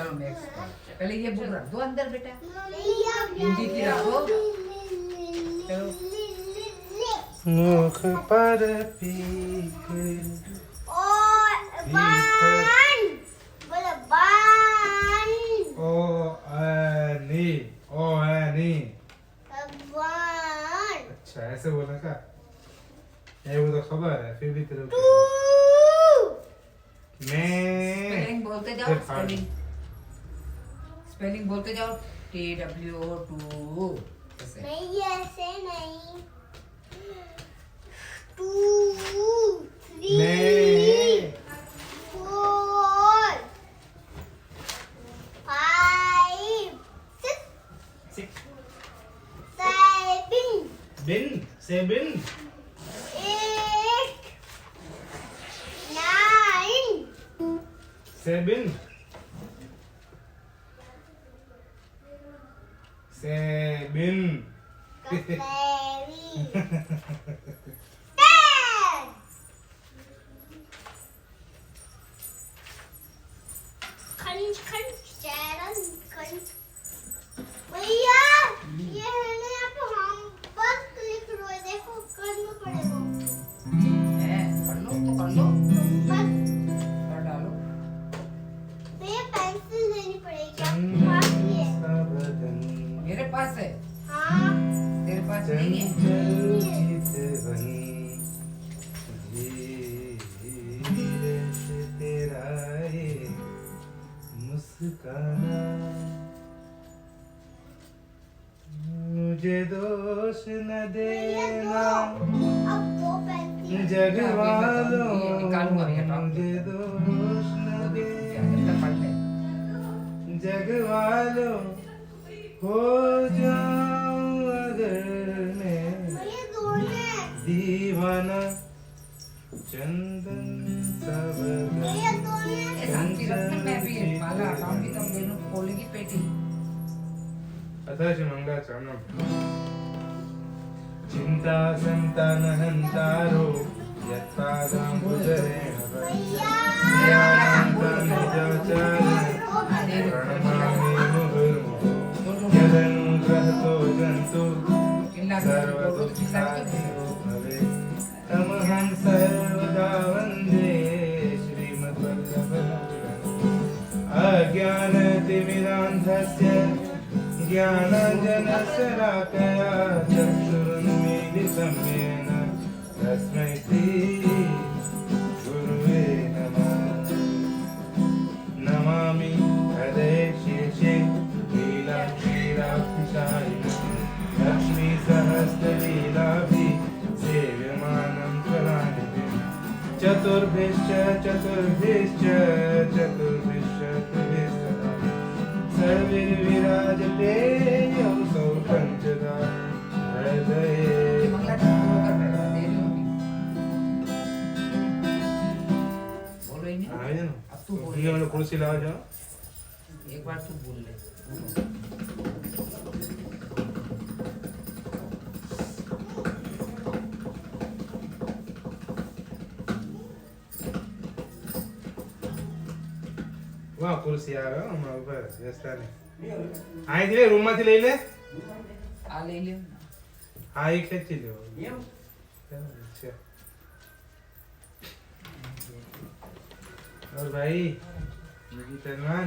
चलो नेक्स्ट पहले ये बुक रख दो अंदर बेटा हिंदी की रखो चलो मुख पर पीक ओ नी अच्छा ऐसे बोला का ये वो तो खबर है फिर भी तेरे को मैं स्पेलिंग बोलते जाओ स्पेलिंग बोलते जाओ TWO2 ऐसे नहीं ऐसे नहीं 2 3 मैं 4 5 6 7 सेवन 8 9 सेवन भैया ये है ना यहाँ पे हम बस लिख रहे हैं देखो करना पड़ेगा है कर लो तो कर लो बस कर डालो भैया पेंसिल लेनी पड़ेगी आपके पास ही है मेरे पास है हाँ तेरे पास नहीं है मुस्काना मुझे दोष न देना अब दो पेंसिल जग वालों ये निकालूंगा भैया तो मुझे दोष न देना पढ़ ले जग वालों हो जाऊं अगर मैं भैया दोनों दीवाना चंदन सब भैया दोनों ये शांति रत्न में भी माला हटाऊंगी तब दोनों खोलेगी पेटी अथर्ष मंगलाचरणम चिंता संतान हंतारो यत्पादाम्बुजरेण भैया प्रणमामि मुहुर्मुहुः यदनुग्रहतो जन्तु सर्वदुःखादितो भवेत् तमहं सर्वदा वन्दे श्रीमद्वल्लभम् अज्ञानतिमिरान्धस्य ज्ञानञ्जनशलाकया चक्षुरुन्मीलितं येन तस्मै श्रीगुरुवे नमः नमामि हृदये शेषे लीलाक्षीराक्षिशायिनं लक्ष्मीसहस्रलीलाभिः सेव्यमानं कलानिधिं चतुर्भिश्च त्रिभिस्तदा सर्वैर्विराजते यौसौ पञ्चदा हृदये मंगला चालू कर बेटा दे रही हूँ बोलो ही नहीं आए ना अब तू बोल ये वाला कुर्सी लाओ जाओ एक बार तू बोल ले वाह कुर्सी आ रहा हमारे ऊपर व्यवस्था नहीं आए थे रूम में ले ले आ ले ले हाँ एक खेची लो अच्छा और भाई सलमान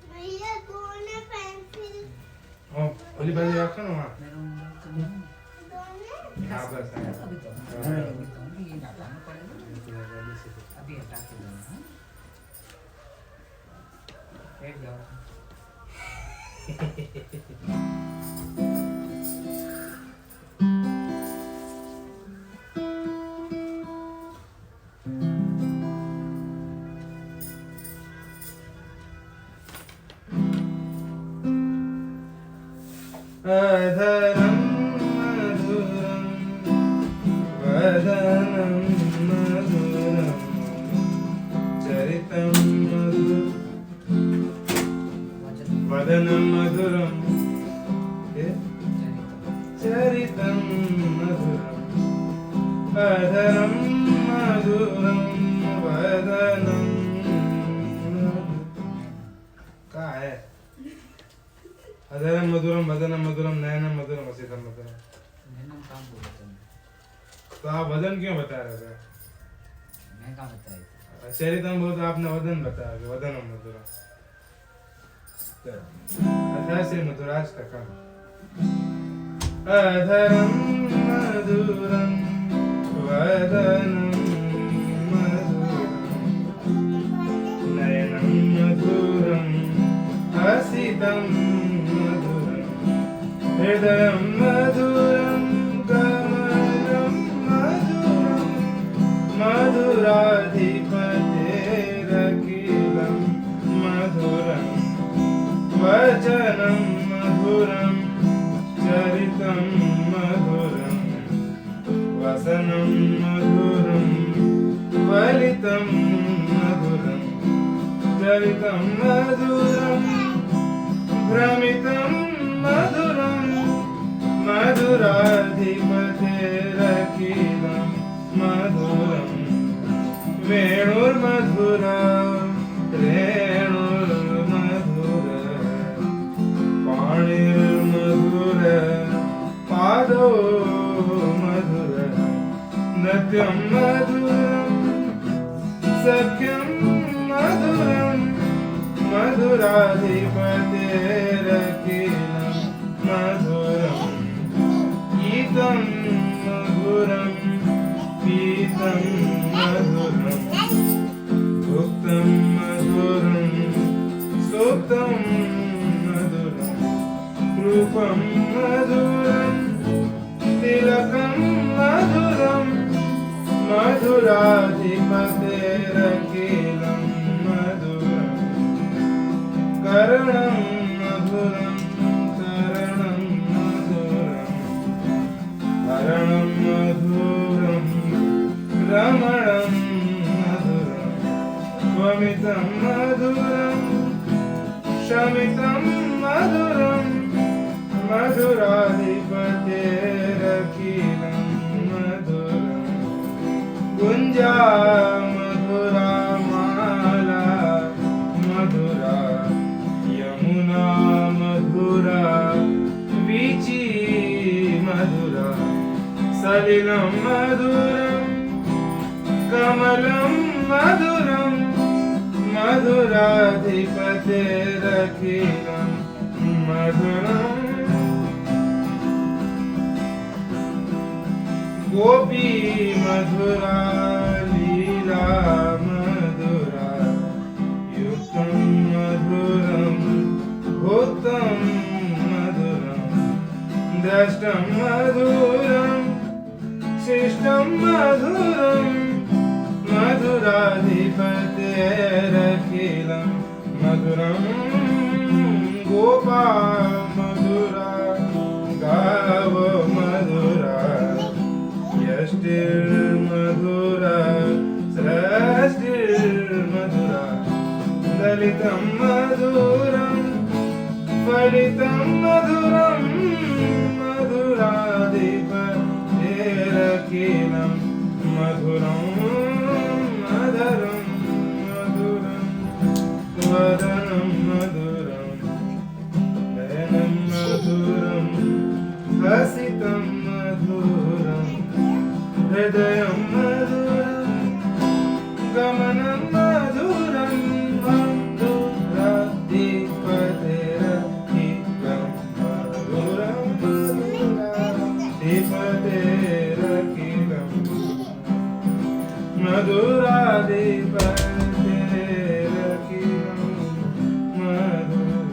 भैया दोनों पेंसिल ओ ओली बाजू रखो ना वहाँ दोनों हाँ बस आया अभी तो ये हटाना पड़ेगा अभी हटा के देना हाँ? बैठ जाओ अधरं मधुरं वदनं मधुरं चरितं मधुरं वदनं मधुरं चरितं मधुरं अधरं मधुरं वदनं मधुरम वदनम मधुरम नयनम मधुरम वसितम मधुरम। मैंने काम बोला था तो आप वदन क्यों बता रहे थे? मैं काम बताया था चरितम बहुत आपने वदन बताया कि वदनम मधुरम। अथा से मधुराज तक अधरम मधुरम वदनम मधुरम नयनम मधुरम हसितम मधुरम हृदयम मधुरम कमलम मधुरम मधुराधिपतेरखिलं मधुरम वचनं मधुरं चरितं मधुरं वसनं मधुरं वलितं मधुरं चरितं मधुरं भ्रमितं मधुरं मधुराधिपतेरखिलं मधुरं वेणुर्मधुरा रेणुर्मधुरा पाणिर्मधुर पादो मधुर नृत्यं मधुरं सख्यं मधुरं मधुराधिपतेरखिलं मधुरं गीतं मधुरं पीतं मधुरं भुक्तं मधुरं सुप्तं मधुरं रूपं मधुरं तिलकं मधुरं मधुराधिपतेरखिलं मधुरं करणं मधुरं करणं मधुरं हरणं मधुरं रमणं मधुरं वमितं मधुरं शमितं मधुरं मधुराधिपतेरखिलं मधुरं गुञ्जा मधुरा माला मधुरा यमुना मधुरा वीची मधुरा सलिलं मधुरं कमलं मधुरं मधुराधिपतेरखिलं मधुरं गोपी मधुरा लीला मधुरा युक्तं मधुरं भुक्तं मधुरं दृष्टं मधुरं शिष्टं मधुरं मधुराधिपतेरखिलं मधुरं गोपा मधुरा गाव मधुरा यष्टिर्मधुरा सृष्टिर्मधुरा ललितं मधुरं फलितं मधुरं मधुराधिपतेरखिलं मधुरं मधुरं मधुरं वदनं मधुरं नयनं मधुरं हसितं मधुरं हृदयं मधुरं गमनं मधुरं मधुराधिपतेरखिलं मधुरं मधुराधिपतेरखिलं मधुराधिपतेरखिलं मधुरं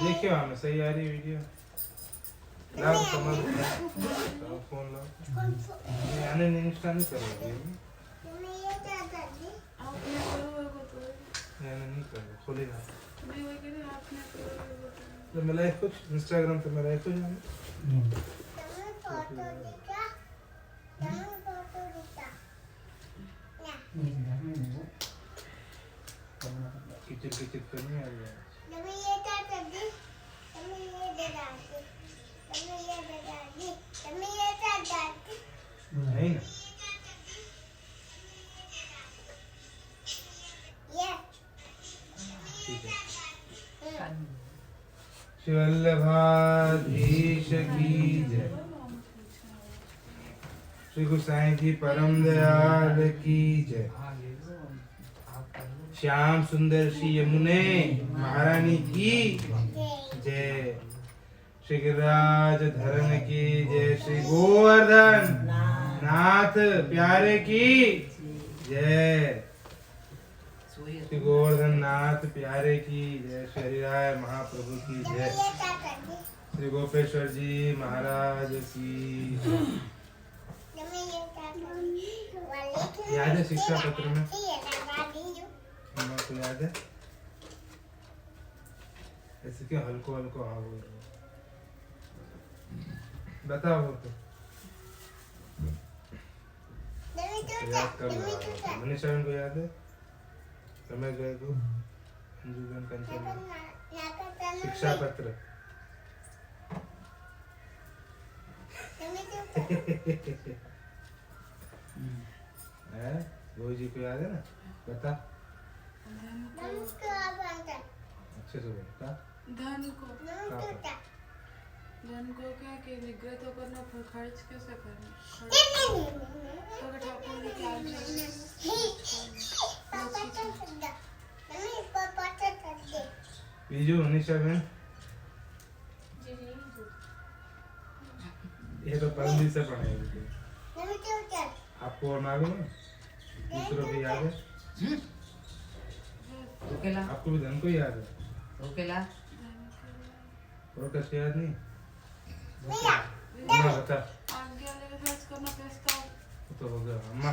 देखियो हमें सही आ रही वीडियो लाओ समझ फोन लाओ आने नहीं इंस्टा नहीं करोगे नहीं करोगे खोली ना तो मैं लाइव कुछ इंस्टाग्राम पे मैं लाइव कुछ किचन किचन करनी आ रही है नहीं ना श्री वल्लभाधीश की जय। श्री गोसाई जी परम दयाल की जय। श्याम सुंदर श्री यमुने महारानी की जय। श्री गिरिराज धरन की जय। श्री गोवर्धन नाथ प्यारे की जय। श्री गोवर्धन नाथ प्यारे की जय। श्री हरिराय महाप्रभु की जय। श्री गोपेश्वर जी महाराज की जय। याद है शिक्षा पत्र में तो याद है ऐसे क्यों हल्को हल्को हाँ बोल रहे बताओ तो याद कर लो। मनीषा को याद है रमेश भाई को अंजुबन कंचन शिक्षा पत्र है वो जी को याद है ना बता अच्छे से बता धन को क्या कि निग्रह तो करना पर खर्च कैसे करना तो ठाकुर ने क्या बीजू मनीषा बहन ये तो परम से पढ़ाएंगे आपको और मालूम है दूसरों को याद है रोकेला आपको भी धन को याद है रोकेला और कैसे याद नहीं ना बता आज्ञा लेकर खर्च करना प्रस्ताव वो तो हो गया अम्मा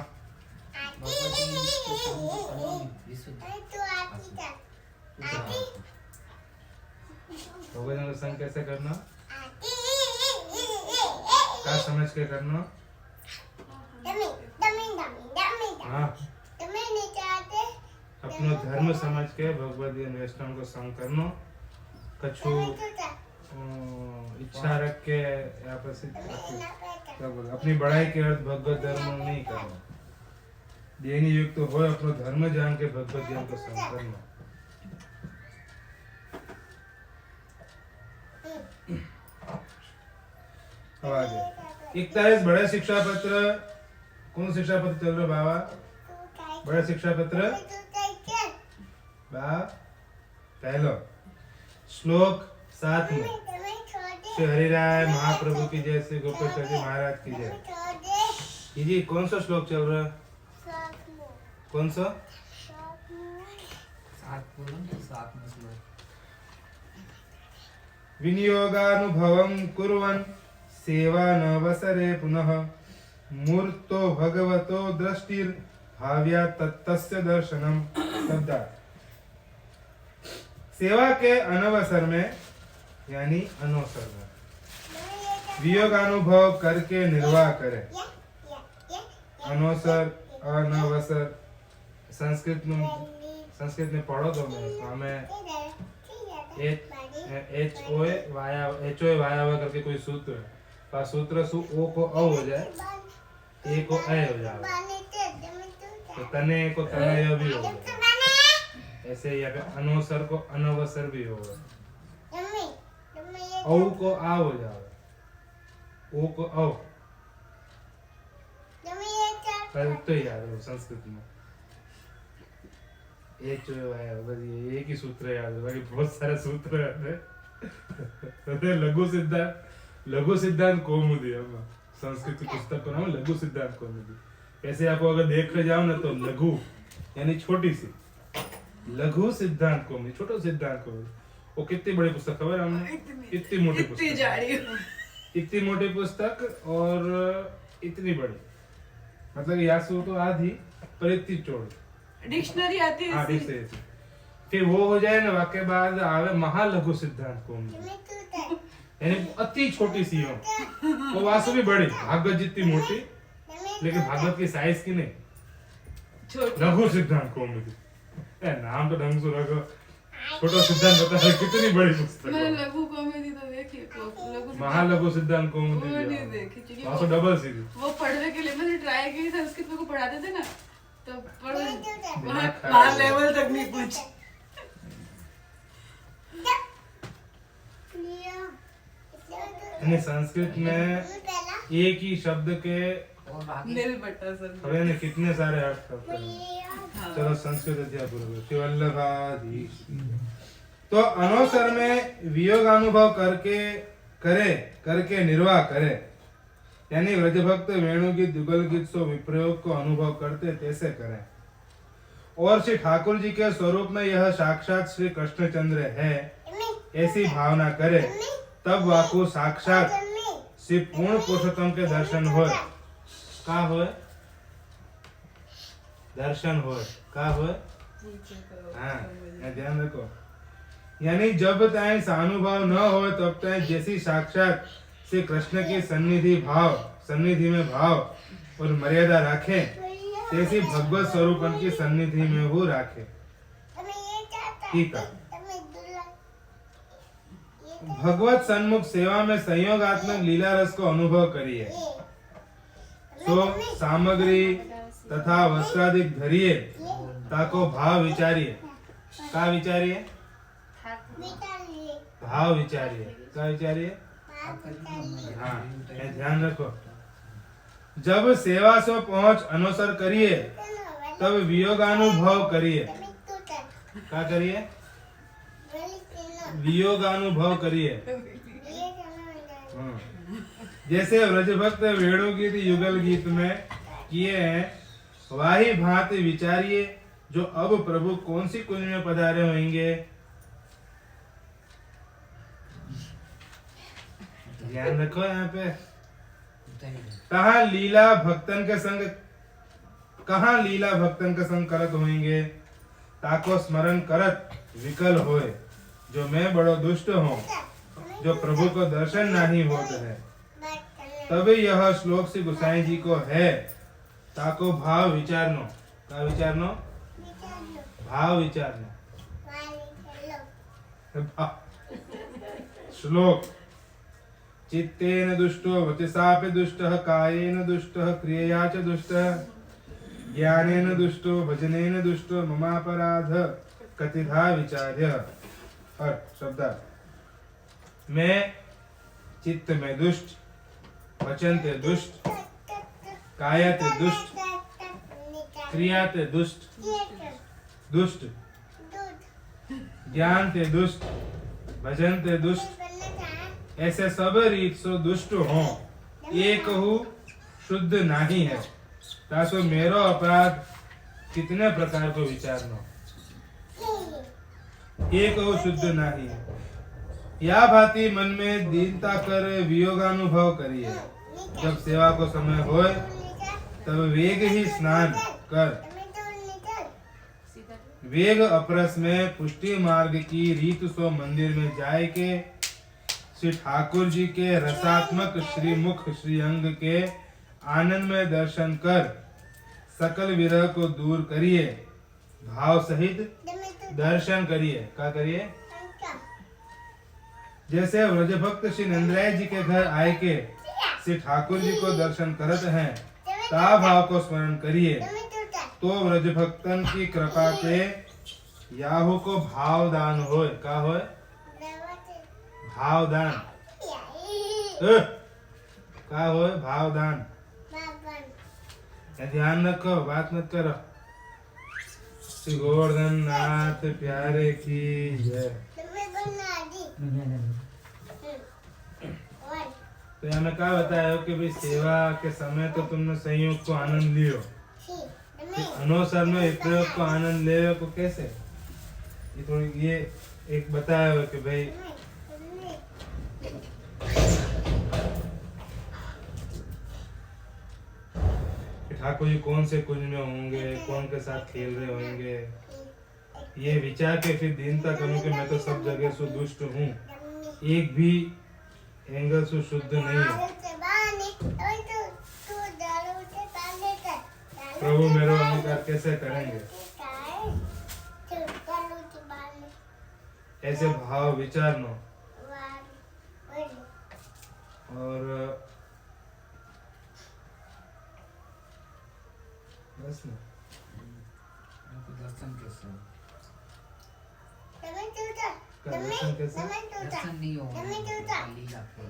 हो गया जंग संग कैसे करना क्या समझ के करना हाँ अपनो धर्म समझ के भगवत वैष्णव को संग करनो कछु इच्छा रख के आपस क्या बोल अपनी बड़ाई के अर्थ भगवत धर्म नहीं करना देनी युक्त तो हो अपनो धर्म जान के भगवत ज्ञान को संग करना अब आ गया 41 बड़ा शिक्षा पत्र कौन शिक्षा पत्र चल रहा बाबा बड़ा शिक्षा पत्र पहलो श्लोक 7 में श्री हरिराय महाप्रभु की जय। श्री गोपेश्वर जी महाराज की जय। जी कौन सा श्लोक चल रहा है कौन सा 7 विनियोगानुभवं कुर्वन् सेवा नवसरे पुनः मूर्तो भगवतो दृष्टिर भाव्या तत्तस्य दर्शनम। शब्दार्थ सेवा के अनवसर में यानी अनवसर में वियोग अनुभव करके निर्वाह करे। अनवसर अनवसर संस्कृत में पढ़ो तो मैं हमें एच ओ वाया करके कोई सूत्र है तो सूत्र सु ओ को अ हो जाए ए को ए हो जाए तो तने को तनय भी हो जाए ऐसे यहाँ पे अनवसर को अनवसर भी होगा औ को आ हो जाएगा ओ को औ पर तो याद है संस्कृत में एच ओ वाया बस ये एक ही सूत्र याद है बाकी बहुत सारे सूत्र है। लघु सिद्धांत कौमुदी है संस्कृत की पुस्तक को नाम लघु सिद्धांत कौमुदी। ऐसे आपको अगर देख कर जाओ ना तो लघु यानी छोटी सी लघु सिद्धांत कौमुदी छोटा सिद्धांत कौमुदी वो कितनी बड़ी पुस्तक खबर है हमने इतनी मोटी पुस्तक इतनी मोटी पुस्तक और इतनी बड़ी मतलब यासु तो आधी पर इतनी चौड़ी डिक्शनरी आती है डिक्शनरी फिर वो हो जाए ना वाक्य बाद आवे महालघु सिद्धांत कौमुदी यानी अति छोटी सी हो वो वासु भी बड़ी भागवत जितनी मोटी लेकिन भागवत की साइज की नहीं लघु सिद्धांत कौमुदी नाम तो ढंग से रखो छोटा सिद्धांत बता रहे कितनी बड़ी पुस्तक मैंने लघु कॉमेडी तो देखी लघु महालघु सिद्धांत कौमुदी वो नहीं देखी क्योंकि वासु डबल सीधी वो पढ़ने के लिए मैंने ट्राई की संस्कृत में को पढ़ाते थे ना तो वहाँ लेवल तक नहीं पूछ यानी संस्कृत में एक ही शब्द के और आगे नील बट्टा सर हमें ने कितने सारे अर्थ होते हैं। चलो संस्कृत अध्यापक श्री वल्लभाधीश। तो अनवसर में वियोग अनुभव करके निर्वाह करे, यानी व्रजभक्त वेणु गीत युगल गीत सो विप्रयोग को अनुभव करते तैसे करें। और श्री ठाकुर जी के स्वरूप में यह साक्षात श्री कृष्णचंद्र है ऐसी भावना करे, तब वाकु साक्षात श्री पूर्ण पुरुषोत्तम के दर्शन होए। का होए? दर्शन होए। का होए? हाँ, ये ध्यान रखो। यानी जब तक सानुभव न हो तब तक जैसी साक्षात श्री कृष्ण की सन्निधि में भाव और मर्यादा राखे, तैसी भगवत स्वरूप की सन्निधि में वो राखे। ठीक है। भगवत सन्मुख सेवा में संयोगात्मक लीला रस को अनुभव करिए। तो सामग्री तथा वस्त्रादिक धरिए, ताको भाव विचारिए। का विचारिए? भाव विचारिए। का विचारिए? हाँ, ये ध्यान रखो। जब सेवा से पहुंच अनुसर करिए, तब वियोगानुभव करिए। क्या करिए? वियोगानुभव करिए। जैसे व्रजभक्त वेणु गीत युगल गीत में किए हैं, वाही भांति विचारिए जो अब प्रभु कौन सी कुंज में पधारे होंगे। ध्यान रखो यहाँ पे। कहाँ लीला भक्तन के संग करत होंगे, ताको स्मरण करत विकल होए, जो मैं बड़ो दुष्ट हूँ, जो प्रभु को दर्शन नहीं होता है। तभी यह श्लोक श्री गोसाई जी को है, ताको भाव विचारनो। का विचारनो? भाव विचारनो। श्लोक चित्तेन दुष्टो वचसापि दुष्टः, कायेन दुष्टः, क्रियया च दुष्टः, ज्ञानेन दुष्टो, भजनेन दुष्टो, ममापराध कतिधा विचार्य। शब्द मैं चित्त में दुष्ट, वचन ते दुष्ट, काया ते दुष्ट, क्रिया ते दुष्ट, ज्ञान ते दुष्ट, भजन ते दुष्ट, ऐसे सब रीत सो दुष्ट हो, एक हु शुद्ध नहीं है। तासो मेरो अपराध कितने प्रकार को विचारनो, एक हु शुद्ध नहीं है। या भांति मन में दीनता कर वियोगानुभव करिए। जब सेवा को समय होए, तब वेग ही स्नान कर वेग अपरस में पुष्टि मार्ग की रीत सो मंदिर में जाए के श्री ठाकुर जी के रसात्मक श्रीमुख श्री अंग के आनंद में दर्शन कर सकल विरह को दूर करिए, भाव सहित दर्शन करिए। क्या करिए? जैसे व्रजभक्त श्री नंदराय जी के घर आए के श्री ठाकुर जी को दर्शन करत हैं, ता भाव को स्मरण करिए, तो व्रजभक्तन की कृपा पे याहू को भाव दान होए। का होए? भाव दान। का होए? भाव दान। ध्यान रखो, बात मत करो। श्री गोवर्धन नाथ प्यारे की जय। तो यहाँ क्या बताया कि भाई सेवा के समय तो तुमने संयोग को आनंद लियो, अनुसार में प्रयोग को आनंद ले को कैसे? ये थोड़ी ये एक बताया हो कि भाई ठाकुर जी कौन से कुंज में होंगे, कौन के साथ खेल रहे होंगे, ये विचार के फिर दीनता करूं कि मैं तो सब जगह से दुष्ट हूँ, एक भी एंगल से शुद्ध नहीं है। प्रभु मेरा अंगीकार कैसे करेंगे? ऐसे भाव विचारनो। और बस ना दर्शन कैसे? दर्शन कैसे? दर्शन नहीं होगा लीला पे।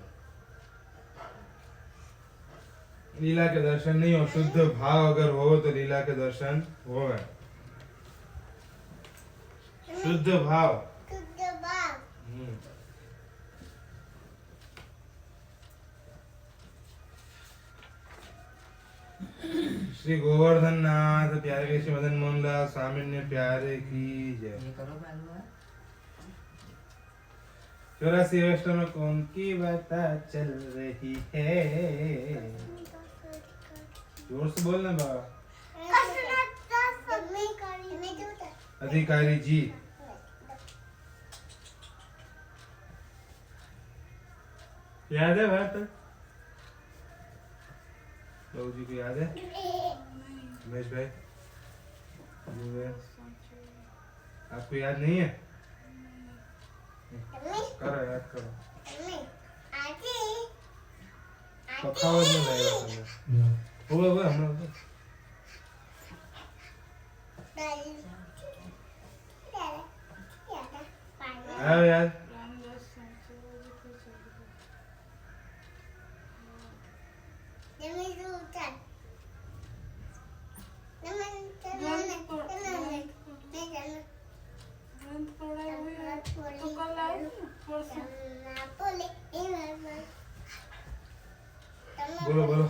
लीला के दर्शन नहीं हो, शुद्ध भाव अगर हो तो लीला के दर्शन हो गए। शुद्ध भाव। श्री गोवर्धन नाथ प्यारे के श्री मदन मोहन लाल स्वामी ने प्यारे की जय। ये करो मालूम है 84 अष्टम में कौन की बात चल रही है? जोर से बोलना बाबा। अधिकारी जी। याद है बात? बाबू जी को याद है? उमेश भाई आपको याद नहीं है? करो याद करो। पक्का वजन नहीं लगेगा तुम्हें। वो हम लोग आओ यार। बोलो बोलो।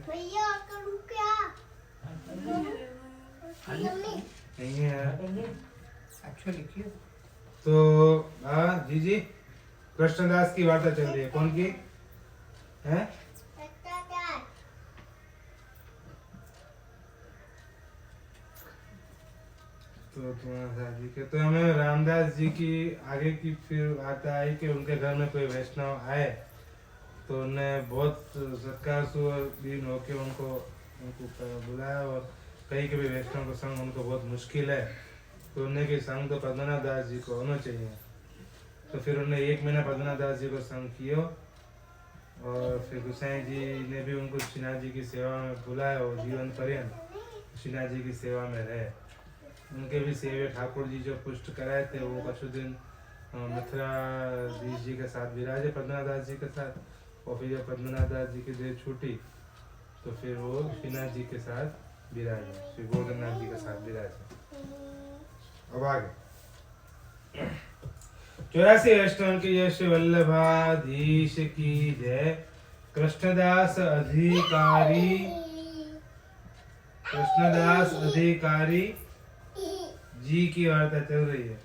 भैया करूँ क्या? नहीं है अच्छा लिखिए। तो हाँ जी जी कृष्णदास की वार्ता चल रही है। कौन की है? तो तुम्हारा जी के तो हमें रामदास जी की आगे की फिर वार्ता आई कि उनके घर में कोई वैष्णव आए तो उन्हें बहुत सत्कार सुदीन होके उनको बुलाया और कहीं के भी वैष्णव को संग उनको बहुत मुश्किल है तो उन्हें कि संग तो पद्मनाभ दास जी को होना चाहिए। तो फिर उन्हें 1 महीना पद्मनाभ दास जी को संग किया और फिर गोसाई जी ने भी उनको श्रीनाथ जी की सेवा में बुलाया और जीवन पर्यंत श्रीनाथ जी की सेवा में रहे। उनके भी सेवे ठाकुर जी जो पुष्ट कराए थे वो कुछ दिन मथुराधीश जी के साथ विराजे पद्मनाभ दास जी के साथ और फिर जब पद्मनाभ दास जी की देह छूटी तो फिर वो श्रीनाथ जी के साथ विराजे, श्री गोवर्धननाथ जी के साथ विराजे। अब आगे 84 अष्टम की जय श्री वल्लभाधीश की जय। कृष्णदास अधिकारी जी की वार्ता चल रही है।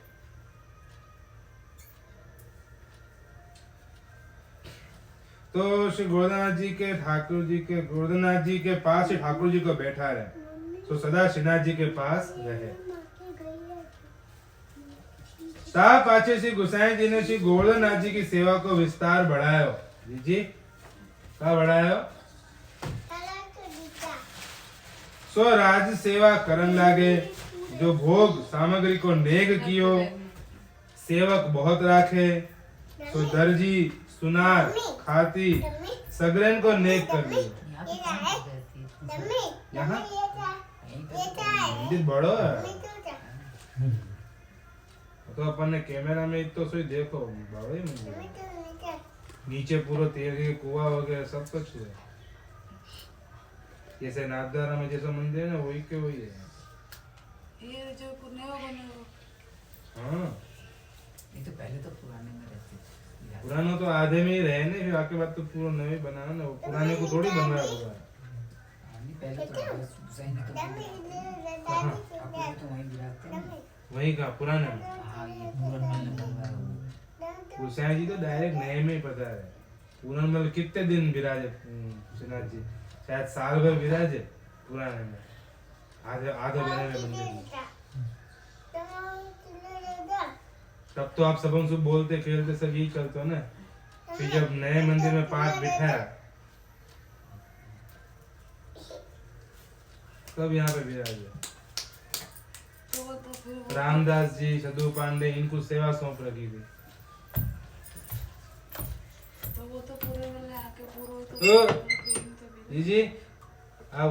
तो श्री गोवर्धननाथ जी के गोवर्धननाथ जी के पास ही ठाकुर जी को बैठा रहे तो सदा श्रीनाथ जी के पास रहे। ता पाछे श्री गोसाई जी ने श्री गोवर्धननाथ जी की सेवा को विस्तार बढ़ायो। जी क्या बढ़ायो? सो राज सेवा करन लागे जो भोग सामग्री को नेग कियो सेवक बहुत राखे सो दर्जी सुनार खाती सगरेन को नेक कर लियो। यहाँ मंदिर बड़ो है तो अपन ने कैमरा में तो सोई देखो बड़ो ही मंदिर नीचे पूरा तेल के कुआं वगैरह सब कुछ है। जैसे नाथद्वारा में जैसा मंदिर है ना वही के वही है। ये जो नया बना हुआ। हाँ ये तो पहले तो पुराने में रहते थे। पुराना तो आधे में ही रहे ना फिर आके बाद तो पूरा नए बनाना ना वो पुराने को थोड़ी बनवाया हुआ है। पहले तो सही नहीं तो आपको तो वहीं गिराते हैं। वही का पुराने में। हाँ ये पूरन में बनवाया हुआ। गोसाई जी तो डायरेक्ट नए में ही पता है। पूरन में कितने दिन विराजे श्रीनाथ जी? शायद साल भर विराजे पुराने में। आधे बने हुए मंदिर में। तब तो आप सबों से बोलते खेलते सब यही करते हो ना। फिर जब नए मंदिर में पाठ बिठाया तब यहाँ पे विराजे। रामदास जी सदु पांडे इनको सेवा सौंप रखी थी। तो वो तो पूरे वाले आके पूरा जी जी अब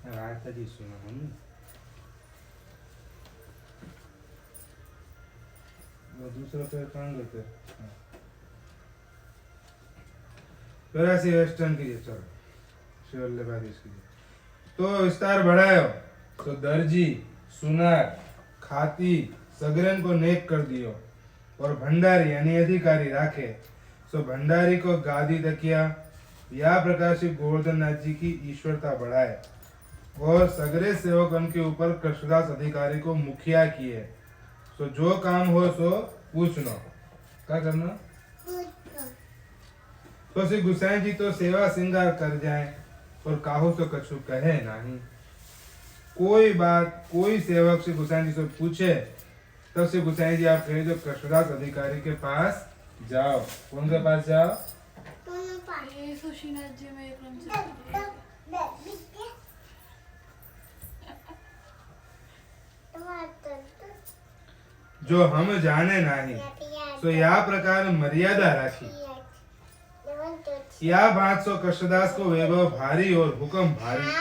वार्ता जी सुनो हम वो दूसरा पैर कहाँ गए थे? हाँ। जरा सी वेस्टर्न कीजिए, चलो शिवल्ले बारी कीजिए। तो विस्तार बढ़ायो तो दर्जी सुनार खाती सगरन को नेक कर दियो और भंडारी यानी अधिकारी राखे सो भंडारी को गादी तकिया या प्रकार से गोवर्धन नाथ जी की ईश्वरता बढ़ाए और सगरे सेवक उनके ऊपर कृष्णदास अधिकारी को मुखिया किए सो जो काम हो सो पूछ लो क्या करना। तो श्री गुसाई जी तो सेवा श्रृंगार कर जाए और काहो तो कछु कहे नहीं। कोई बात कोई सेवक श्री गुसाई जी से पूछे तब श्री गुसाई जी आप कहे जो कृष्णदास अधिकारी के पास जाओ। कौन के पास जाओ? ये सुशीनाथ जी में एकदम से जो हम जाने नहीं तो या प्रकार मर्यादा राखी या बात सो कृष्णदास को वैभव भारी और हुक्म भारी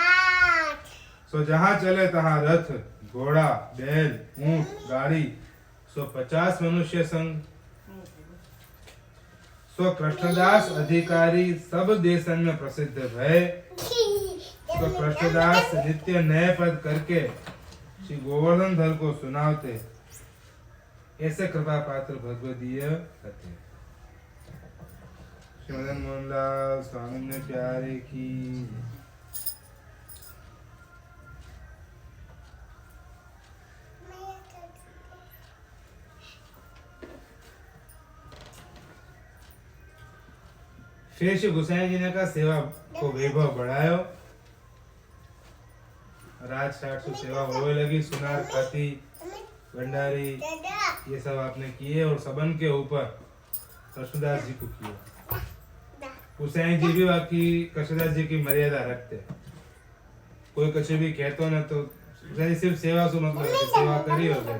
सो जहाँ चले तहाँ रथ घोड़ा बैल ऊंट गाड़ी सो 50 मनुष्य संग सो कृष्णदास अधिकारी सब देशन में प्रसिद्ध भय तो कृष्णदास नित्य नए पद करके श्री गोवर्धन धर को सुनावते ऐसे कृपा पात्र भगवदीय कहते। श्री मदन मोहन लाल स्वामी ने प्यारे की। फिर श्री गुसाई जी ने कहा सेवा को वैभव बढ़ायो राज साठ सो सेवा होने लगी। सुनार खाती भंडारी ये सब आपने किए और सबन के ऊपर कृष्णदास जी को किया। गुसाई जी भी बाकी कृष्णदास जी की मर्यादा रखते। कोई कुछ भी कहते ना तो सिर्फ सेवा से मतलब है, सेवा करी हो गए।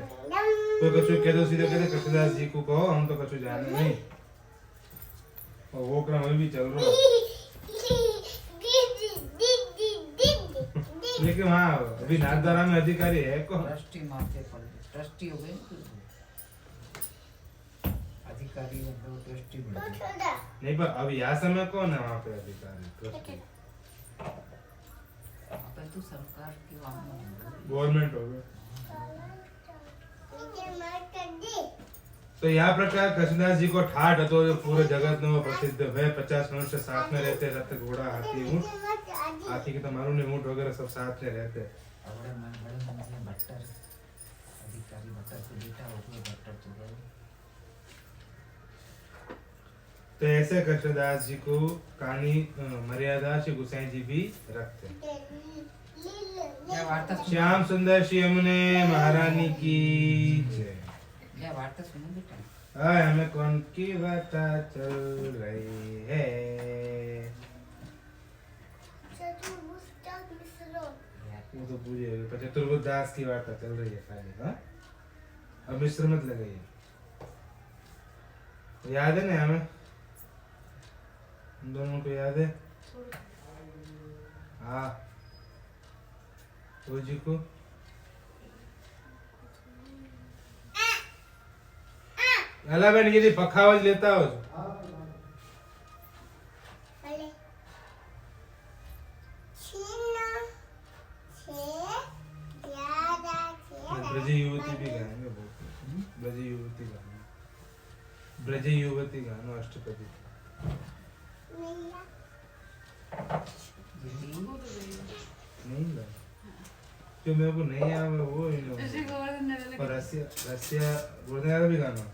कोई कुछ कहते सीधे कहते कृष्णदास जी को कहो हम तो कुछ जाने नहीं। और वो क्रम अभी भी चल रहा है। लेकिन हाँ अभी नाथद्वारा में अधिकारी है कौन? ट्रस्टी मारते पड़े ट्रस्टी हो गए अधिकारी मतलब ट्रस्टी बन गए। नहीं पर अभी यह समय कौन है वहाँ पे अधिकारी ट्रस्टी? अब तो सरकार की गवर्नमेंट हो गए। तो यहाँ प्रकार कृष्णदास जी को ठाठ હતો जो पूरे जगत में वो प्रसिद्ध है। 50 मनुष्य साथ में रहते, रथ घोड़ा हाथी ऊंट, हाथी के तो मालूम नहीं ऊंट वगैरह सब साथ में रहते। बड़े मंदिर भट्टर अधिकारी भट्टर को बेटा हो भट्टर तो गए। तो ऐसे कृष्णदास जी को कहानी मर्यादा श्री गुसाई जी भी रखते। क्या वार्ता सुनो? श्याम सुंदर श्री यमुने महारानी की जय। क्या वार्ता सुनो बेटा? हाय हमें कौन की वार्ता चल रही है? वो तो पूरी है पर चतुर्बुद्ध दास की वार्ता चल रही है खाली। हाँ अब मिश्र मत लगाइए। याद है ना हमें हम दोनों को याद है? हाँ वो जी को अलाबेन यदि पखावज लेता हो ब्रजी युवती भी गाएंगे ब्रजी युवती गाना ब्रजी युवती गाना अष्टपदी नहीं गा जो मेरे को नहीं आया वो जैसे गोवर्धन पर रसिया गोवर्धन भी गाना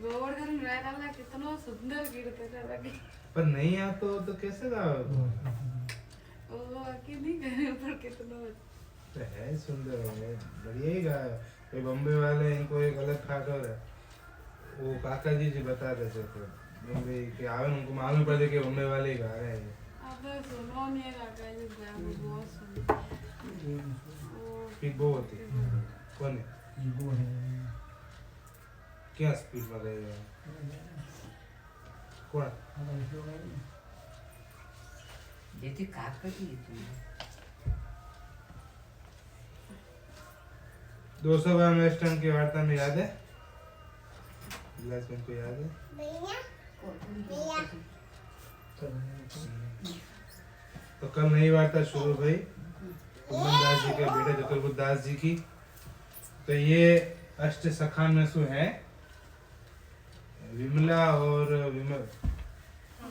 गोवर्धन वाला कितना सुंदर कीर्तन लगे पर नहीं आता तो कैसे गाओगे? वो आके नहीं गए पर कितना तो है सुंदर है बढ़िया ही गाया। ये बम्बे वाले इनको एक अलग ठाकर है वो काका जी बताते थे तो बम्बे के आवे उनको मालूम पड़े कि बम्बे वाले ही गा रहे हैं। अब सुनो नहीं काका जी गाया बहुत सुंदर स्पीड बहुत होती कौन है क्या स्पीड में गए कौन जेती काका की थी 200 वेस्टर्न की वार्ता में याद है? गिलास में को याद है? तो कल नई वार्ता शुरू हुई कुंभन दास जी के बेटे चतुर्बुद्ध दास जी की। तो ये अष्ट सखा में से है विमला और विमल।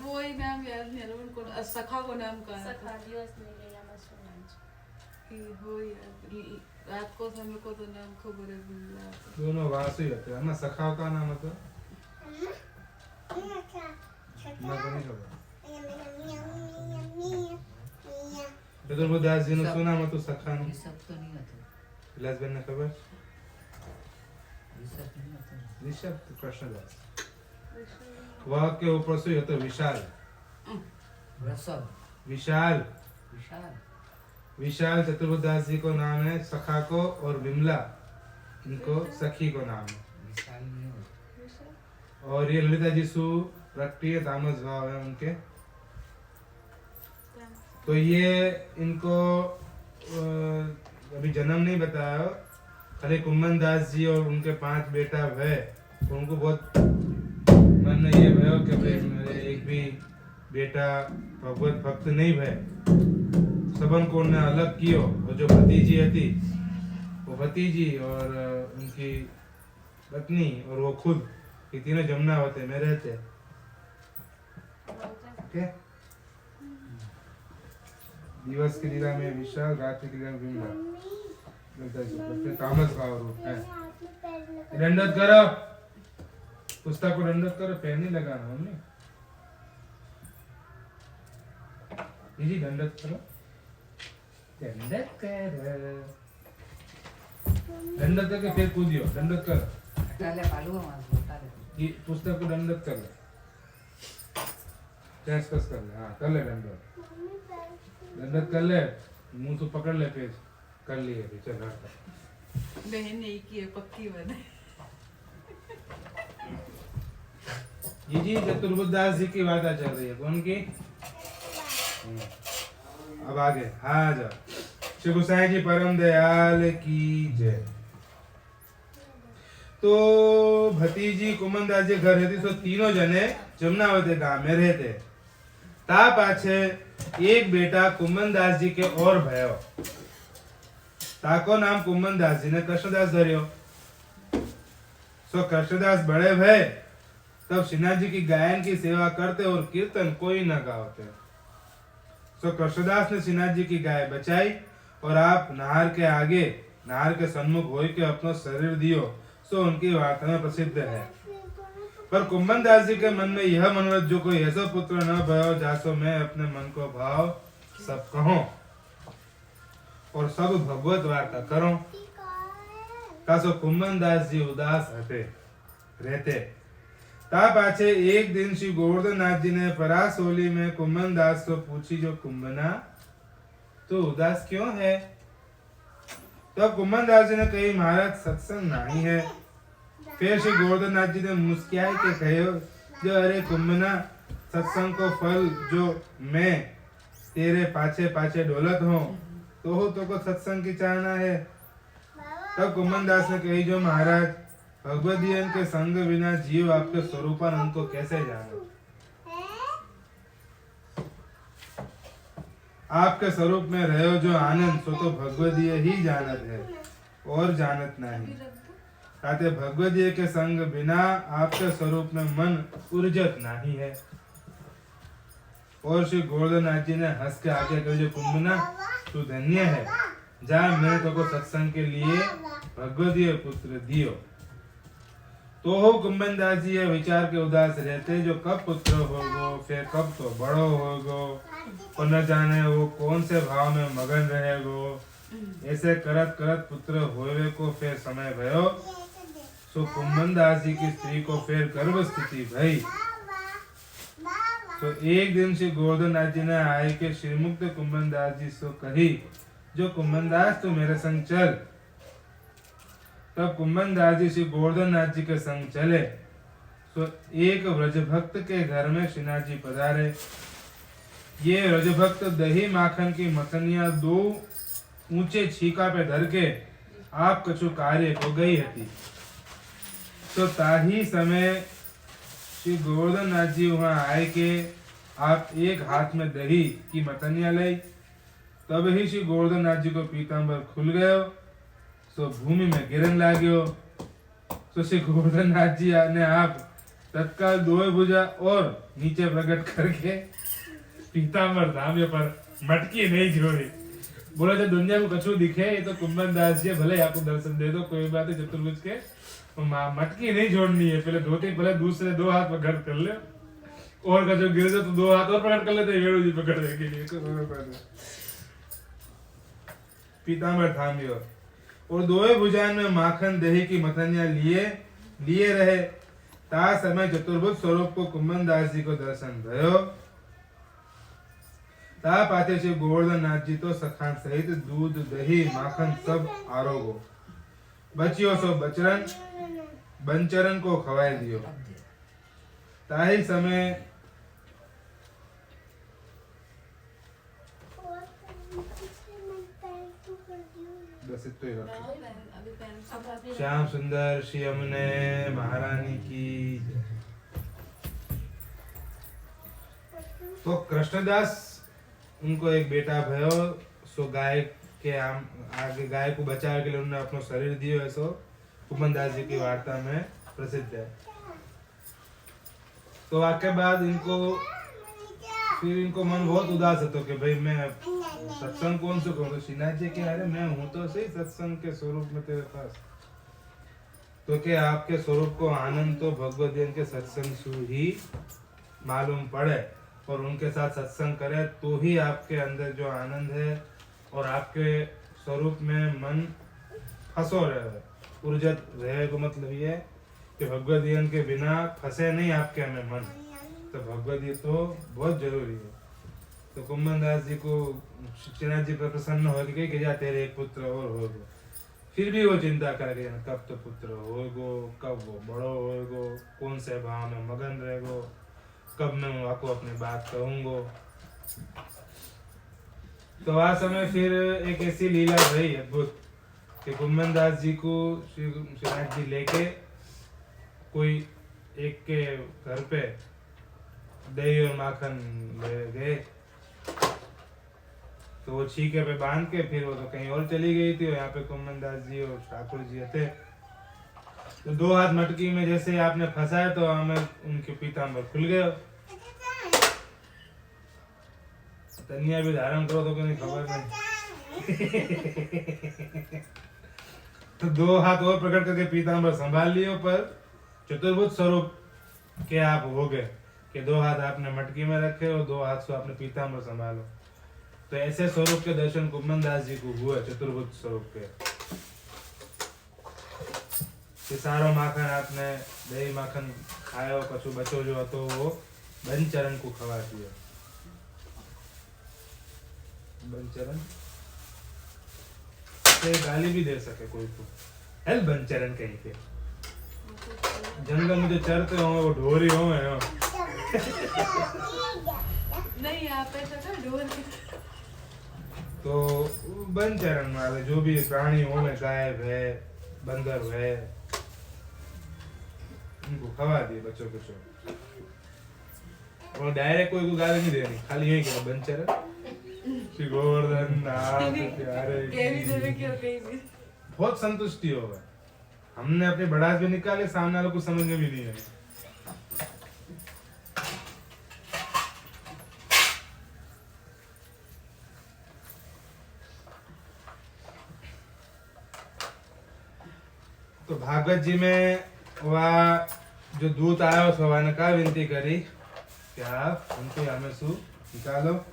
वो ही नाम याद नहीं आ रहा उनको, सखा को नाम कहा था कि हो यार, रात को समय को तो नाम खबर है विमला। दोनों वासु ही होते हैं ना। सखाओं का नाम मतलब ना को नहीं खबर। चतुर्बुद्ध दास जी ने सुना मत तो सखा ये सब तो नहीं होता, विलास बहन ने खबर ये सब नहीं होता। ऋषभ तो कृष्णदास वह के ऊपर से होता विशाल रसद विशाल विशाल विशाल चतुर्बुद्ध दास जी को नाम है, सखा को और विमला इनको सखी को नाम है। विशाल नहीं होता। और ये ललिता जी सु प्रकृति तामस भाव है उनके। तो ये इनको अभी जन्म नहीं बताया, खाली कुंभन दास जी और उनके 5 बेटा भय। तो उनको बहुत मन में ये भयो कि भाई मेरे एक भी बेटा भगवत भक्त नहीं भय। सबन को उन्हें अलग कियो। और जो भतीजी थी वो भतीजी और उनकी पत्नी और वो खुद, ये तीनों जमुनावती में रहते। ओके, दिवस की लीला में विशाल, रात्रि की लीला में विमला। तामस भाव रूप है। दंडवत करो, पुस्तक को दंडवत करो, पेन नहीं लगाना मम्मी जी। दंडवत करो, दंडवत करो, दंडवत करके फिर कूदियो। दंडवत करो, हटा ले पालू हमारे हटा ले। ये पुस्तक को दंडवत कर ले, चेस कर ले। हाँ कर ले दंडवत, दंडवत कर ले। मुंह तो पकड़ ले पेज, कर लिए अभी। चल हट। बहन ने की है पक्की बने। ये जी चतुर्बुद्ध दास जी की बात चल रही है। कौन की? अब आगे हाँ जाओ। श्री गोसाई जी परम दयाल की जय। तो भतीजी कुंभन दास जी घर रहती, सो तीनों जने जमुनावती गांव में रहते। ता पाछे एक बेटा कुंभन दास जी के और भयो। ताको नाम कुंभन दास जी ने कृष्णदास धर्यो। सो कृष्णदास बड़े भय, तब श्रीनाथ जी की गायन की सेवा करते और कीर्तन कोई न गाते। सो कृष्णदास ने श्रीनाथ जी की गाय बचाई और आप नाहर के आगे, नाहर के सन्मुख होय के अपनो शरीर दियो। सो उनकी वार्ता में प्रसिद्ध है। पर कुंभन दास जी के मन में यह मनोरथ, जो कोई ऐसा पुत्र न भयो जासो मैं अपने मन को भाव सब कहूं और सब भगवत वार्ता करो। तासो कुंभन दास जी उदास रहते। ता पाछे एक दिन श्री गोवर्धन नाथ जी ने परासोली में कुंभन दास को पूछी, जो कुंभना तो उदास क्यों है? तब कुंभन दास जी ने कही, महाराज सत्संग नहीं है। फिर श्री गोवर्धन नाथ जी ने मुस्कुराए के कहे, जो अरे कुंभना, सत्संग को फल जो मैं तेरे पाछे पाछे डोलत हूँ, तो को सत्संग की चाहना है। तब कुंभन दास ने कही, जो महाराज भगवदीयन के संग बिना जीव आपके स्वरूपानंद को कैसे जाने? आपके स्वरूप में रहो जो आनंद, सो तो भगवदीय ही जानत है और जानत नहीं। ताते भगवदीय के संग बिना आपके स्वरूप में मन उर्जत नहीं है। और श्री गोवर्धन नाथ जी ने हंस के आगे कहा, जो कुंभना तू धन्य है, जा मैंने तुमको सत्संग के लिए भगवदीय पुत्र दियो। तो हो कुंभन दास जी ये विचार के उदास रहते, जो कब पुत्र होगो, फिर कब तो बड़ो होगो, और न जाने वो कौन से भाव में मगन रहेगो। ऐसे करत करत पुत्र होवे को फिर समय भयो। सो कुंभन दास जी की स्त्री को फिर गर्भ स्थिति भई। तो एक दिन श्री गोवर्धन नाथ जी ने आए के श्रीमुक्त कुंभन दास जी सो कही, जो कुंभन दास तू मेरे संग चल। तब कुंभन दास जी श्री गोवर्धन नाथ जी के संग चले। तो एक व्रज भक्त के घर में श्रीनाथ जी पधारे। ये व्रज भक्त दही माखन की मखनिया 2 ऊंचे छीका पे धर के आप कछु कार्य को गई हती। तो ताही समय श्री गोवर्धन नाथ जी वहां आए के आप एक हाथ में दही की मतनिया लाई। तब ही श्री गोवर्धन नाथ जी को पीताम्बर खुल गयो, सो भूमि में गिरन लाग्यो। तो श्री गोवर्धन नाथ जी ने आप तत्काल दो भुजा और नीचे प्रकट करके पीताम्बर धाम्य पर मटकी नहीं जोड़ी। बोला जब दुनिया को कछु दिखे ये तो कुंभन दास जी भले आपको दर्शन दे दो, कोई बात है, चतुर्भुज के मटकी नहीं जोड़नी है, पहले धोती भले दूसरे दो हाथ पकड़ कर ले और का जो गिर जाए तो दो हाथ और पकड़ कर लेते वेणु जी पकड़ने के लिए। पीताम्बर थामियो और दोए भुजान में माखन दही की मतनिया लिए रहे। ता समय चतुर्भुज स्वरूप को कुंभन दास जी को दर्शन भयो। ता पाते श्री गोवर्धन नाथ जी तो सखान सहित दूध दही माखन सब आरोगो। बचियो सो बंचरन को खवाए दियो। ताही समय श्याम सुंदर श्री यमुने महारानी की। तो कृष्णदास उनको एक बेटा भयो, सो गाय के आगे गाय को बचाने के लिए उन्होंने अपना शरीर दियो, ऐसो कुंभन दास जी की वार्ता में प्रसिद्ध है। तो आके बाद इनको मन बहुत उदास है, तो कि भाई मैं सत्संग कौन से करूं। तो श्रीनाथ जी के अरे मैं हूं तो सही सत्संग के स्वरूप में तेरे पास, तो कि आपके स्वरूप को आनंद तो भगवत जन के सत्संग से ही मालूम पड़े और उनके साथ सत्संग करे तो ही आपके अंदर जो आनंद है और आपके स्वरूप में मन फंसो रहे, उर्जत रहे को मतलब ये कि भगवत जन के बिना फंसे नहीं आपके में मन, तो भगवत जी तो बहुत जरूरी है। तो कुंभन दास जी को श्रीनाथ जी पर प्रसन्न हो गए कि जा तेरे एक पुत्र और होगो। फिर भी वो चिंता करे कब तो पुत्र होगो, कब वो बड़ो होगो, कौन से भाव में मगन रहेगो, कब मैं आपको अपनी बात कहूंगो। तो वह समय फिर एक ऐसी लीला रही अद्भुत कि कुंभन दास जी को श्रीनाथ जी लेके कोई एक के घर पे दही और माखन ले गए। तो वो छीके पे बांध के फिर वो तो कहीं और चली गई थी और यहाँ पे कुंभन दास जी और ठाकुर जी थे। तो दो हाथ मटकी में जैसे आपने फंसाया तो हमें उनके पीताम्बर खुल गए। तनिया भी धारण करो तो कोई खबर नहीं। तो दो हाथ और प्रकट करके पीताम्बर संभाल लियो, पर चतुर्भुज स्वरूप के आप हो गए कि दो हाथ आपने मटकी में रखे और दो हाथ से आपने पीताम्बर संभालो। तो ऐसे स्वरूप के दर्शन कुंभन दास जी को हुए, चतुर्भुज स्वरूप के। सारो माखन आपने दही माखन खायो, कछु बचो जो तो वो बंचरन को खवा दियो। बंचरन से गाली भी दे सके कोई को, हेल बंचरन कहीं के जंगल में जो चरते होंगे वो ढोरी होंगे नहीं यहाँ पे तो ढोरी। तो बंचरन वाले जो भी प्राणी होंगे, गाय है बंदर है, उनको खवा दिए बच्चों को। और डायरेक्ट कोई को गाली नहीं देनी, खाली यही कहो बंचरन श्री गोवर्धन बहुत संतुष्टि होगा। हमने अपने बड़ास भी निकाले, सामने वालों को समझ में भी नहीं आई। तो भागवत जी में वह जो दूत आया उस भगवान ने कहा विनती करी कि आप उनको हमें सु निकालो।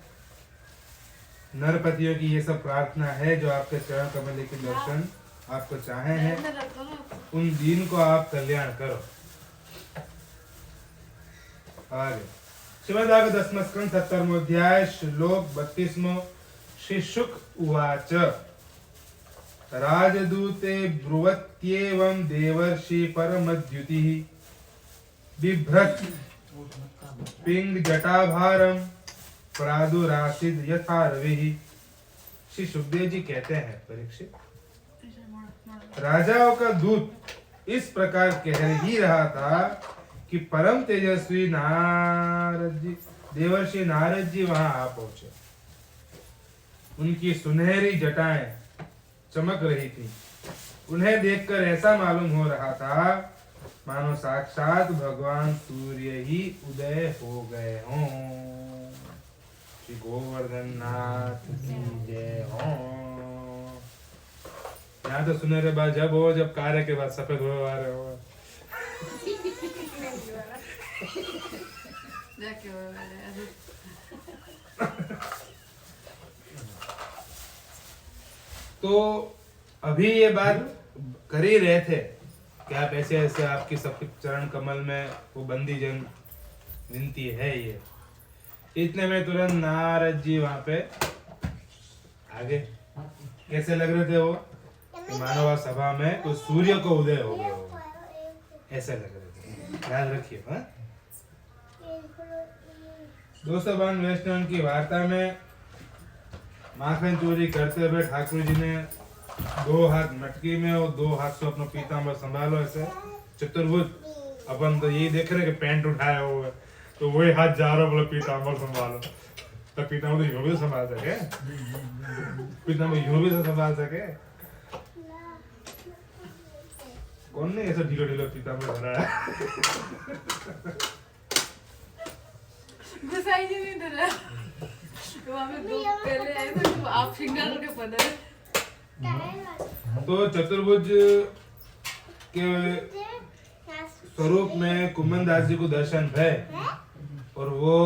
नरपतियों की ये सब प्रार्थना है जो आपके चरण कमल के दर्शन आपको चाहे हैं, उन दीन को आप कल्याण करो। आगे श्रीमद्भागवत 10वां स्कंद 70वां अध्याय श्लोक 32वां। श्री शुक उवाच राजदूते ब्रुवत्येवं देवर्षि परमद्युतिः बिभ्रत् पिंग जटाभारम प्रादुरासिद यथा रविः। श्री सुखदेव जी कहते हैं, परीक्षित राजाओं का दूत इस प्रकार कह ही रहा था कि परम तेजस्वी नारद जी, देवर्षि नारद जी वहां आ पहुंचे। उनकी सुनहरी जटाएं चमक रही थी। उन्हें देखकर ऐसा मालूम हो रहा था मानो साक्षात भगवान सूर्य ही उदय हो गए हों। श्री गोवर्धन नाथ की जय हो। यहाँ तो सुनहरे बाद जब हो, जब कार्य के बाद सफेद हो रहे हो। जाके वो वाले तो अभी ये बात कर ही रहे थे कि आप ऐसे ऐसे आपकी सबके चरण कमल में वो बंदी जन विनती है ये। इतने में तुरंत नारद जी वहां पे आगे। कैसे लग रहे थे वो? मानव सभा में कोई सूर्य को उदय हो गया हो, ऐसे लग रहे थे। याद रखिए। हाँ दोस्तों, बहन वैष्णव की वार्ता में माखन चोरी करते हुए ठाकुर जी ने 2 हाथ मटकी में और 2 हाथ से अपना पीताम्बर संभालो ऐसे चतुर्भुज। अपन तो यही देख रहे कि पैंट उठाया हुआ है, तो वही हाथ जा रहा बोला पीताम्बर संभालो। तो पीताम्बर यूं भी संभाल सके, पीताम्बर यूं भी संभाल सके। कौन ने ऐसा ढीलो ढीलो पीताम्बर भरा है? गुसाई जी नहीं धरा। वहाँ पे 2 पहले आए थे तो आप फिंगर के पदर। तो चतुर्भुज के स्वरूप में कुमन दास जी को दर्शन भय, और वो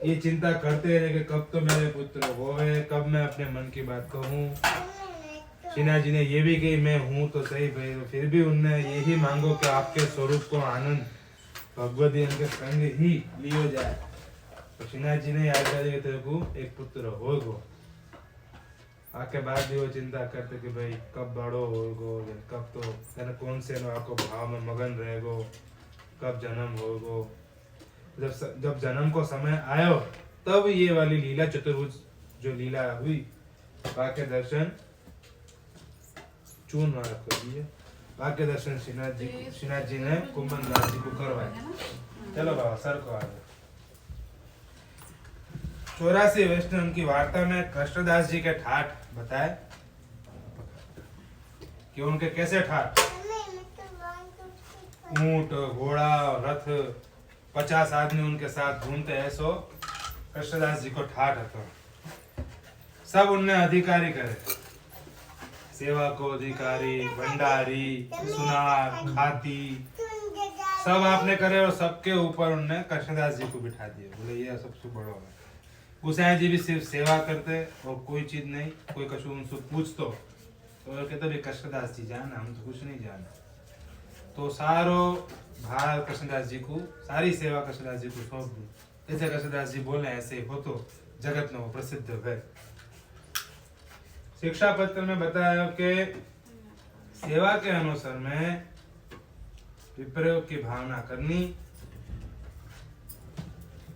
ये चिंता करते रहे कि कब तो मेरे पुत्र होए, कब मैं अपने मन की बात कहूँ। शीना जी ने ये भी कही मैं हूँ तो सही भाई, फिर भी उनने यही मांगो कि आपके स्वरूप को आनंद भगवती के संग ही लियो जाए। तो शीना जी ने याद किया तेरे को एक पुत्र होगो। आके बाद भी वो चिंता करते कि भाई कब बड़ो होगो, कब तो यानी कौन से नो आपको भाव में मगन रहेगो, कब जन्म होगो। जब जन्म को समय आयो तब ये वाली लीला चतुर्भुज जो लीला हुई, वाक्य दर्शन चून मार कर दिए। वाक्य दर्शन श्रीनाथ जी ने कुंभन दास जी को करवाया। चलो बाबा सर को आ गए। 84 वैष्णव की वार्ता में कृष्णदास जी के ठाठ बताए कि उनके कैसे ठाठ। ऊंट घोड़ा रथ 50 आदमी उनके साथ घूमते ऐसो कृष्णदास जी को ठाठ હતો। सब उनने अधिकारी करे, सेवा को अधिकारी, भंडारी, सुनार, खाती, सब आपने करे और सबके ऊपर उनने कृष्णदास जी को बिठा दिया। बोले ये सबसे बड़ा है। गोसाई जी भी सिर्फ सेवा करते और कोई चीज नहीं। कोई कछु उनसे पूछतो तो कहते भी कृष्णदास जी जाना, हम तो कुछ नहीं जाना। तो सारो भार कृष्णदास जी को, सारी सेवा कृष्णदास जी को सौंप दी। जैसे कृष्णदास जी बोले ऐसे हो तो जगत में वो प्रसिद्ध है। शिक्षा पत्र में बताया कि सेवा के अनुसार में विप्रयोग की भावना करनी,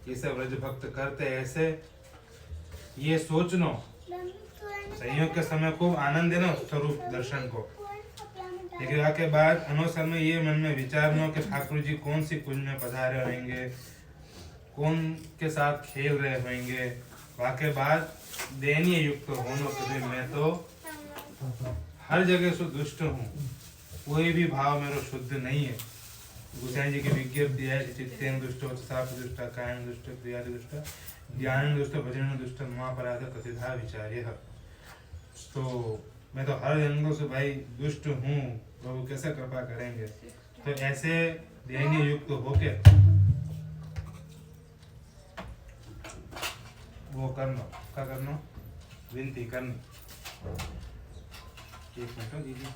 ये सब व्रज भक्त करते ऐसे, ये सोचनो संयोग के समय खूब आनंद देना स्वरूप दर्शन को। लेकिन आके बाद अनुसार में ये मन में विचारनो कि ठाकुर जी कौन सी कुंज में पधारे होंगे, कौन के साथ खेल रहे होंगे। वाके बाद दयनीय युक्त होने के लिए मैं तो हर जगह से दुष्ट हूँ, कोई भी भाव मेरा शुद्ध नहीं है। गोसाई जी की विज्ञप्ति है चित्तेन दुष्टो साप दुष्ट कायन दुष्ट क्रिया दुष्ट ज्ञान दुष्ट भजन दुष्ट महापराध कथिता विचार्य। तो मैं तो हर जन्मों से भाई दुष्ट हूँ, प्रभु कैसे कृपा करेंगे। तो ऐसे दयनीय युक्त होके वो करना, क्या करना, विनती करनी। एक मिनट दीदी,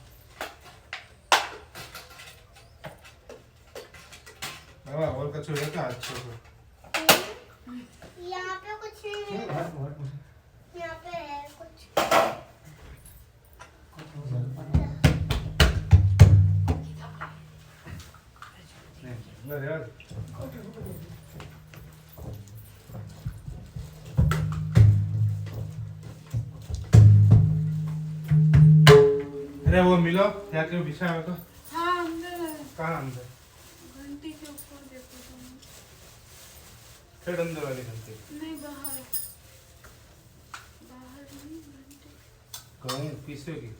बाबा और कुछ है क्या अच्छा से? यहाँ पे कुछ नहीं है, यहाँ पे है कुछ। नहीं यार, अरे वो मिलो क्या क्यों बिछा है तो? हाँ कहाँ अंदर? घंटी के ऊपर देखो तुम। फिर अंदर वाली घंटी नहीं बाहर, बाहर नहीं घंटी। कहूँ पीछे की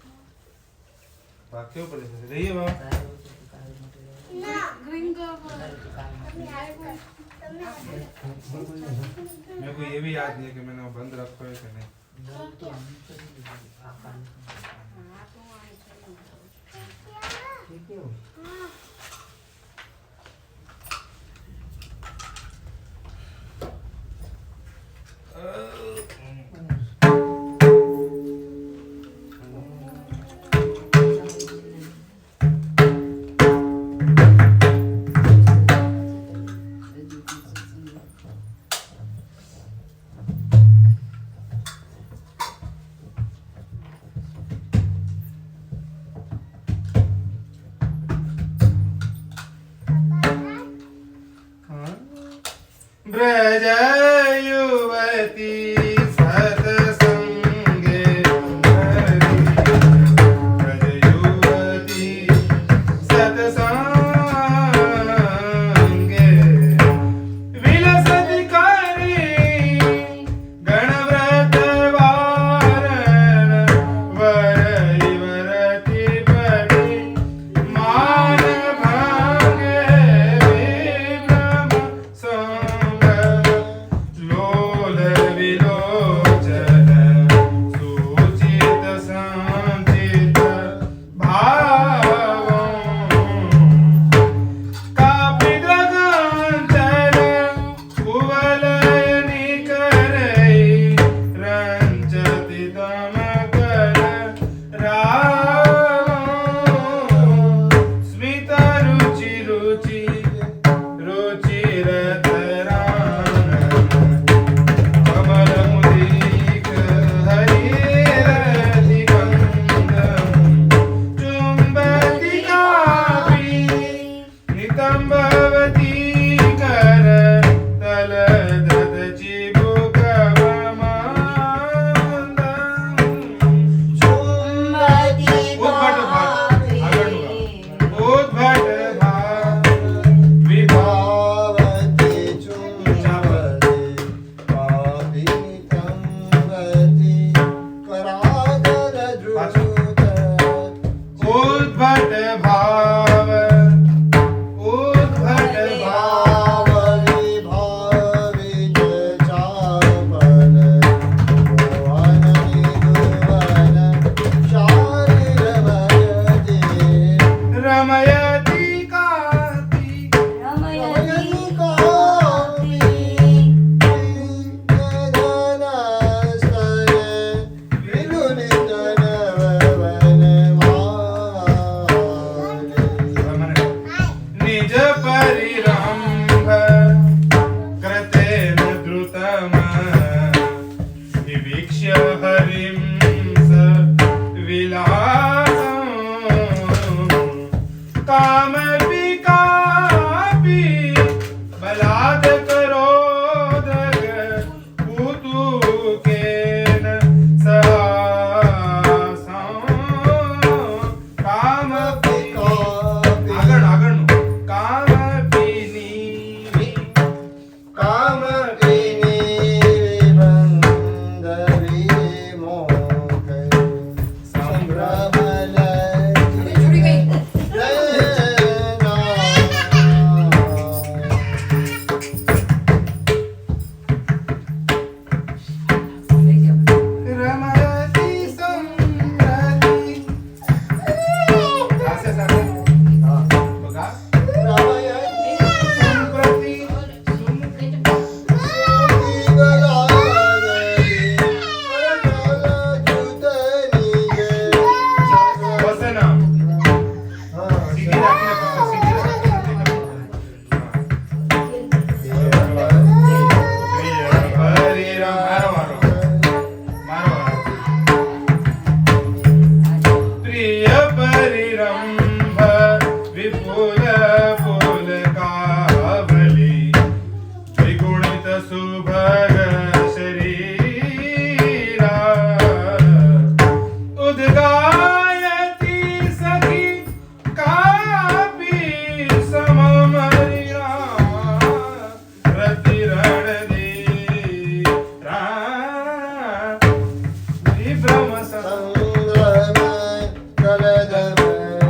बाकी ऊपर जैसे रही है बाबा। ना ग्रीन का मेरे को ये भी याद नहीं है कि मैंने वो बंद रखा है कि नहीं। ठीक है ब्रज युवती सत्संगे ब्रज युवती सत्संगे विलसति करी गणव्रत वारण वरई वरति परि मान भागे विभ्रम लोल विलोचन सुचित संचित भावों कापिदगांचन कुवलयनि करई रंचति तमकर रावों स्मित रुचि रुचि रुचिरतरान कमलमुदीक हरिरतिबन्धं चुम्बति कापि नितम्बवती कर तलदत चिबुकवमान्दं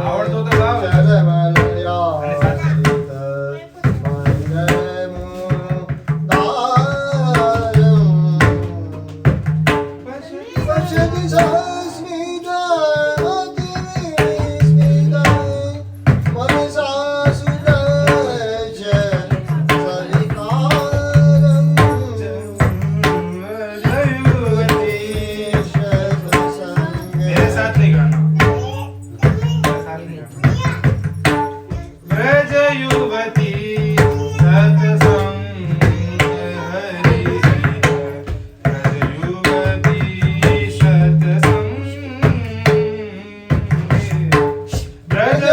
आवडतो तर लाव. आणि साथ. मेरे साथ नहीं गाना. मेरे साथ नहीं गाना. व्रज युवती सत्संग हरि व्रज युवती सत्संग व्रज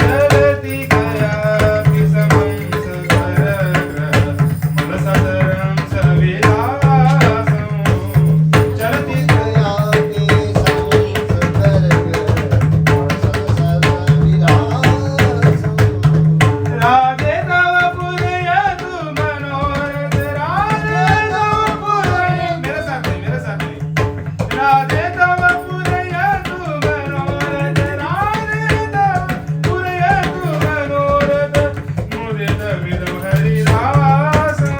चलती गया विषमं सगरग्रह मनसदरं सविलासं चलती राधे तव पुरयतु मनोरथ राधे तव पुरयतु मेरे साथ नहीं राधे तव पुरयतु मनोरथ राधे तव पुरयतु मनोरथ मुदित विदो हरिदासं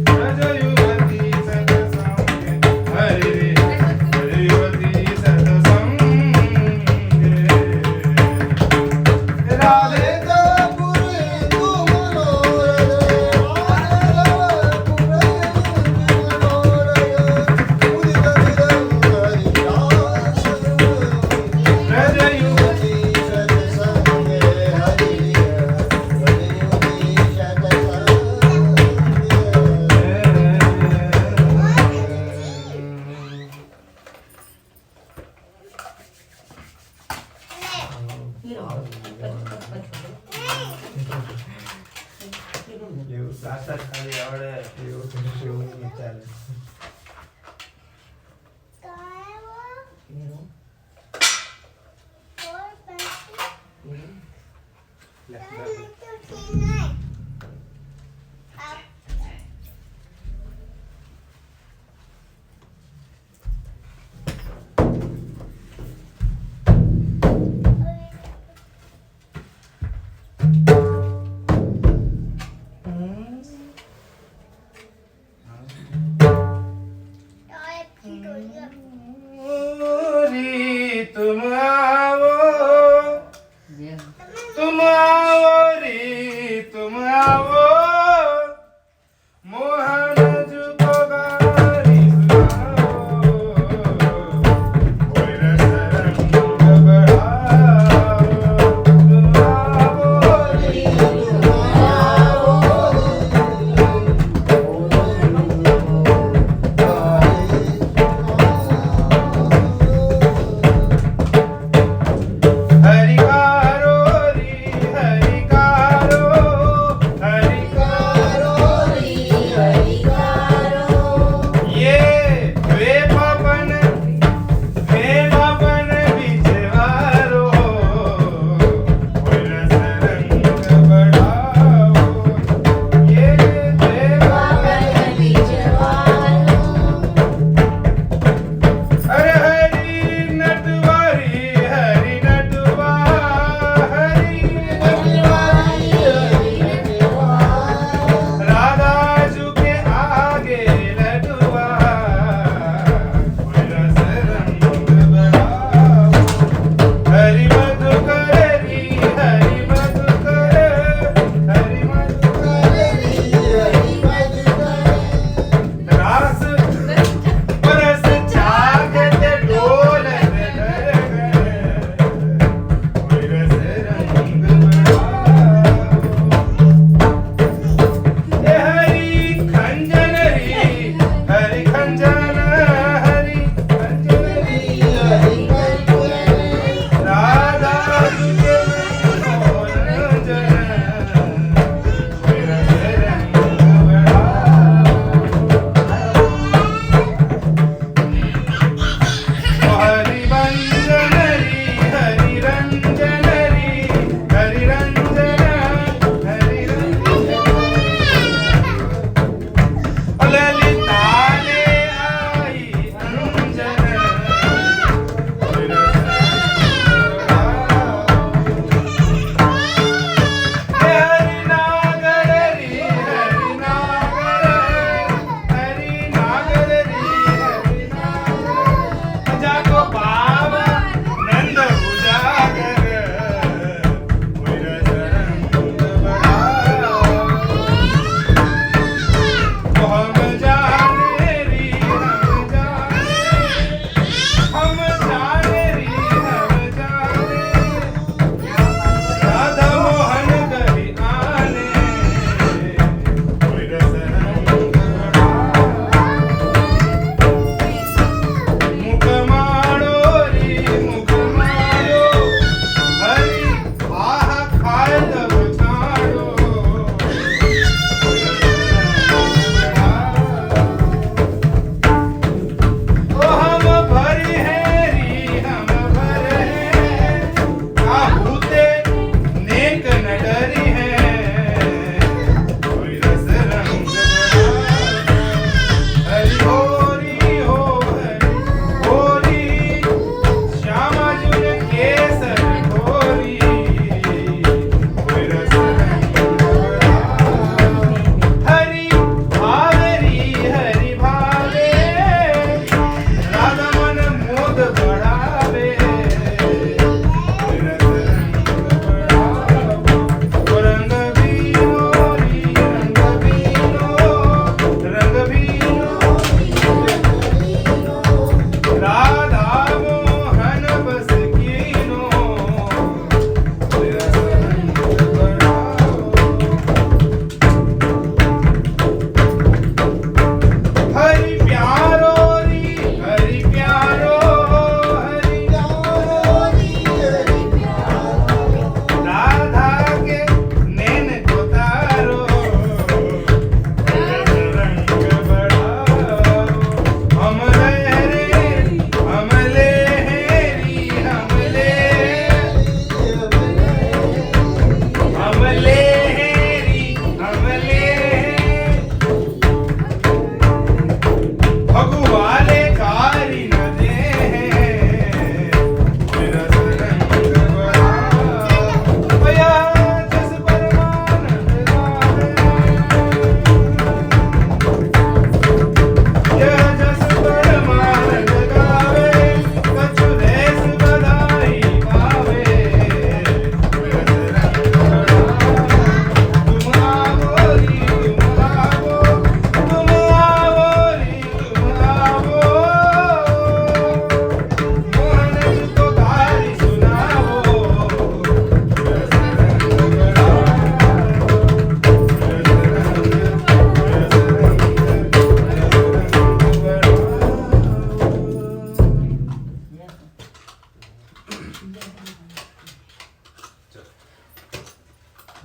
व्रज युवती सत्संगे हरि व्रज युवती सत्संगे राधे व्रज युवती री तुम आओ री तुम आओ मोहन जुगो गारी सुनाओ कोई रस रंग बढ़ाओ तुम आओ री हरि का रो री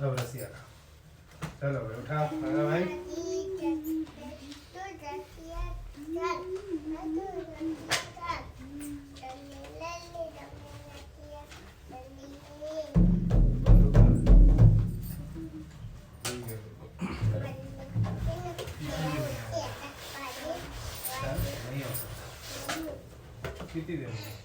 अब रसिया का चलो भाई उठा भाई नहीं हो सकता कितनी देर में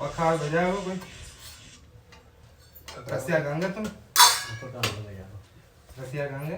पखाड़ बजाओ कोई रसिया गाएंगे तुम रसिया गाएंगे